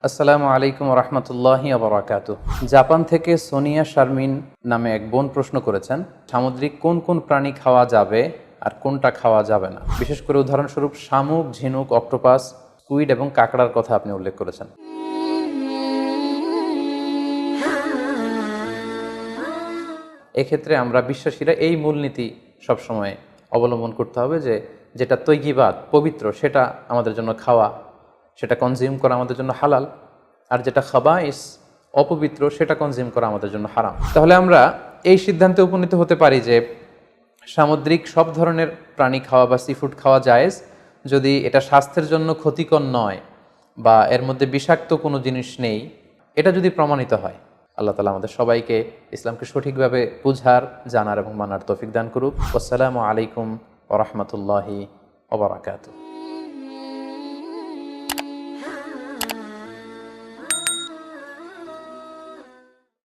আসসালামু আলাইকুম রহমতুল্লাহি আবরাকাতু। জাপান থেকে সোনিয়া শারমিন নামে এক বোন প্রশ্ন করেছেন, সামুদ্রিক কোন কোন প্রাণী খাওয়া যাবে আর কোনটা খাওয়া যাবে না। বিশেষ করে উদাহরণস্বরূপ শামুক, ঝিনুক, অক্টোপাস, স্কুইড এবং কাঁকড়ার কথা আপনি উল্লেখ করেছেন। এক্ষেত্রে আমরা বিশ্বাসীরা এই মূলনীতি সবসময় অবলম্বন করতে হবে যে যেটা তৈগিবাত পবিত্র সেটা আমাদের জন্য খাওয়া, সেটা কনজিউম করা আমাদের জন্য হালাল, আর যেটা খাবাইস অপবিত্র সেটা কনজিউম করা আমাদের জন্য হারাম। তাহলে আমরা এই সিদ্ধান্তে উপনীত হতে পারি যে সামুদ্রিক সব ধরনের প্রাণী খাওয়া বা সি ফুড খাওয়া জায়েজ, যদি এটা স্বাস্থ্যের জন্য ক্ষতিকর নয় বা এর মধ্যে বিষাক্ত কোনো জিনিস নেই, এটা যদি প্রমাণিত হয়। আল্লাহ তাআলা আমাদের সবাইকে ইসলামকে সঠিকভাবে বুঝার, জানার এবং মানার তৌফিক দান করুক। আসসালামু আলাইকুম ওয়া রাহমাতুল্লাহি ওয়া বারাকাতুহু।